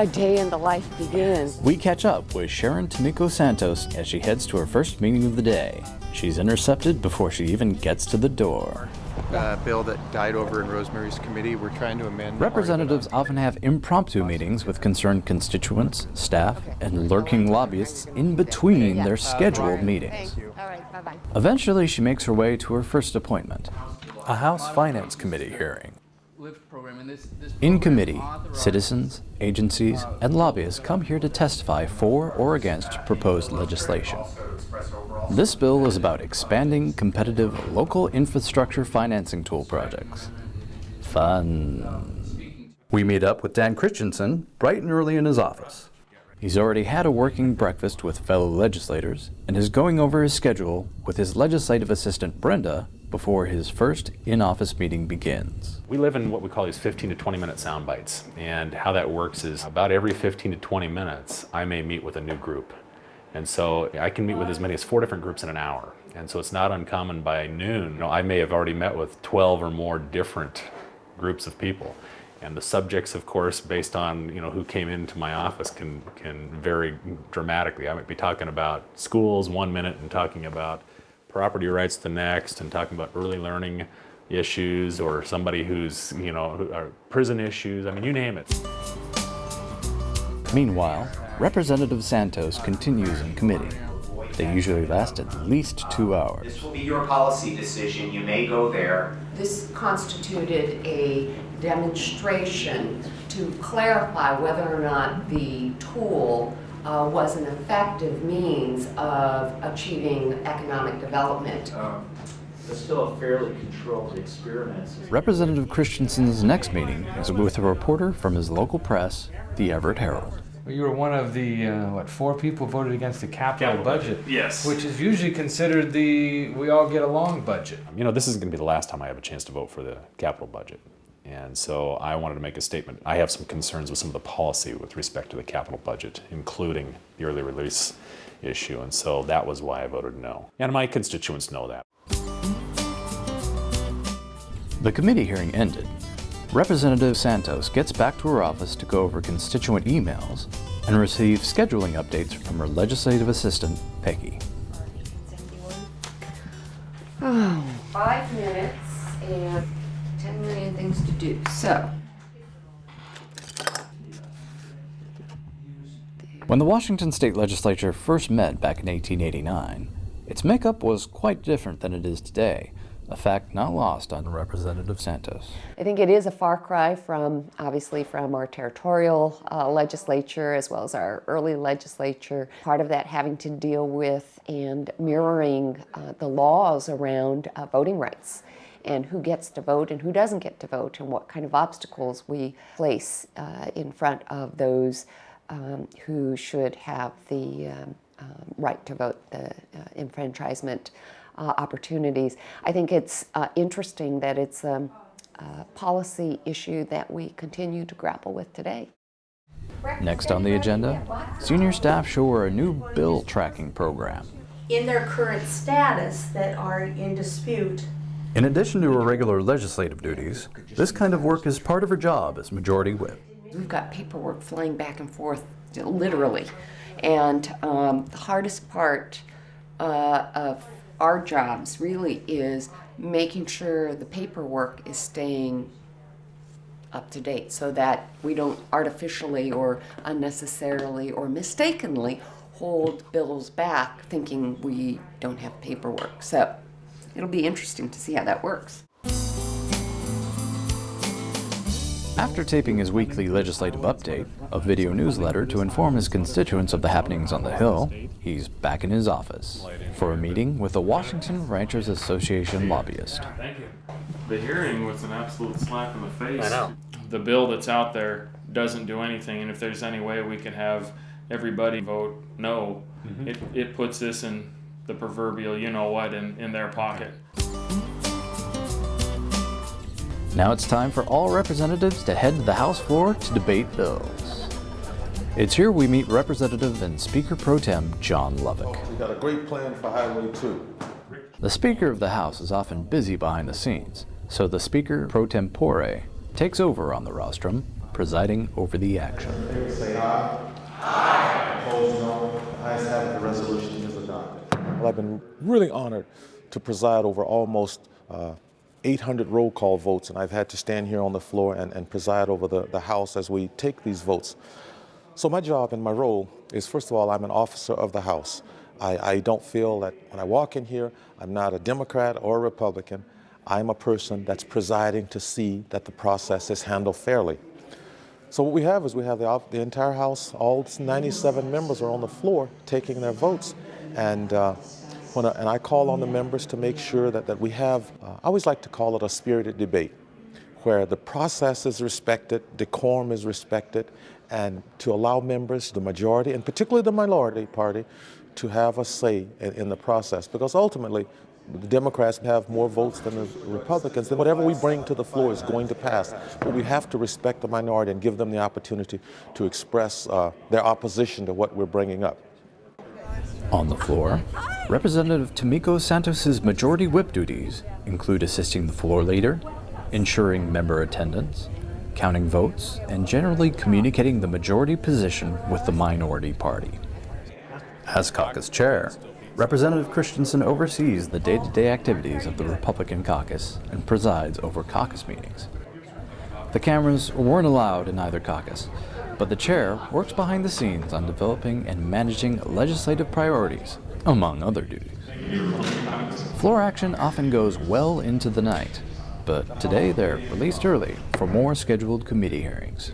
a day in the life begins. We catch up with Sharon Tomiko Santos as she heads to her first meeting of the day. She's intercepted before she even gets to the door. Bill that died over in Rosemary's committee. We're trying to amend. Representatives often have impromptu meetings with concerned constituents, staff, and lurking lobbyists in between their scheduled meetings. All right, bye-bye. Eventually, she makes her way to her first appointment, a House Finance Committee hearing. In committee, citizens, agencies, and lobbyists come here to testify for or against proposed legislation. This bill is about expanding competitive local infrastructure financing tool projects. Fun. We meet up with Dan Kristiansen bright and early in his office. He's already had a working breakfast with fellow legislators and is going over his schedule with his legislative assistant Brenda before his first in-office meeting begins. We live in what we call these 15 to 20 minute sound bites, and how that works is about every 15 to 20 minutes I may meet with a new group. And so I can meet with as many as 4 different groups in an hour. And so it's not uncommon by noon, I may have already met with 12 or more different groups of people. And the subjects, of course, based on who came into my office can vary dramatically. I might be talking about schools 1 minute and talking about property rights the next, and talking about early learning issues, or somebody who's, prison issues. I mean, you name it. Meanwhile, Representative Santos continues in committee. They usually last at least 2 hours. This will be your policy decision. You may go there. This constituted a demonstration to clarify whether or not the tool was an effective means of achieving economic development. It's still a fairly controlled experiment. Representative Kristiansen's next meeting is with a reporter from his local press, the Everett Herald. Well, you were one of the, 4 people voted against the capital budget. Yes. Which is usually considered the we all get along budget. This is going to be the last time I have a chance to vote for the capital budget. And so I wanted to make a statement. I have some concerns with some of the policy with respect to the capital budget, including the early release issue. And so that was why I voted no. And my constituents know that. The committee hearing ended. Representative Santos gets back to her office to go over constituent emails and receive scheduling updates from her legislative assistant, Peggy. 5 minutes and 10 million things to do. So, When the Washington State Legislature first met back in 1889, its makeup was quite different than it is today, a fact not lost on Representative Santos. I think it is a far cry from, obviously, from our territorial legislature as well as our early legislature. Part of that having to deal with and mirroring the laws around voting rights, and who gets to vote and who doesn't get to vote, and what kind of obstacles we place in front of those who should have the right to vote, the enfranchisement opportunities. I think it's interesting that it's a policy issue that we continue to grapple with today. Next on the agenda, senior staff show her a new bill tracking program. In their current status that are in dispute. In addition to her regular legislative duties, this kind of work is part of her job as Majority Whip. We've got paperwork flying back and forth, literally. And the hardest part of our jobs really is making sure the paperwork is staying up to date so that we don't artificially or unnecessarily or mistakenly hold bills back thinking we don't have paperwork. So it'll be interesting to see how that works. After taping his weekly legislative update, a video newsletter to inform his constituents of the happenings on the Hill, he's back in his office for a meeting with the Washington Ranchers Association lobbyist. Thank you. The hearing was an absolute slap in the face. I know. The bill that's out there doesn't do anything, and if there's any way we can have everybody vote no, it puts this in the proverbial you-know-what in their pocket. Now it's time for all representatives to head to the House floor to debate bills. It's here we meet Representative and Speaker Pro Tem John Lovick. We got a great plan for Highway 2. The Speaker of the House is often busy behind the scenes, so the Speaker Pro Tempore takes over on the rostrum presiding over the action. Say aye. Aye. Opposed, no. Ayes have it, the resolution is adopted. Well, I've been really honored to preside over almost 800 roll call votes, and I've had to stand here on the floor and preside over the House as we take these votes. So my job and my role is, first of all, I'm an officer of the House. I don't feel that when I walk in here, I'm not a Democrat or a Republican. I'm a person that's presiding to see that the process is handled fairly. So what we have is we have the entire House, all 97 members are on the floor taking their votes. And I call on the members to make sure that we have, I always like to call it a spirited debate, where the process is respected, decorum is respected, and to allow members, the majority, and particularly the minority party, to have a say in the process. Because ultimately, the Democrats have more votes than the Republicans, and whatever we bring to the floor is going to pass. But we have to respect the minority and give them the opportunity to express their opposition to what we're bringing up. On the floor, Representative Tomiko Santos' majority whip duties include assisting the floor leader, ensuring member attendance, counting votes, and generally communicating the majority position with the minority party. As caucus chair, Representative Kristiansen oversees the day-to-day activities of the Republican caucus and presides over caucus meetings. The cameras weren't allowed in either caucus, but the chair works behind the scenes on developing and managing legislative priorities, among other duties. Floor action often goes well into the night, but today they're released early for more scheduled committee hearings.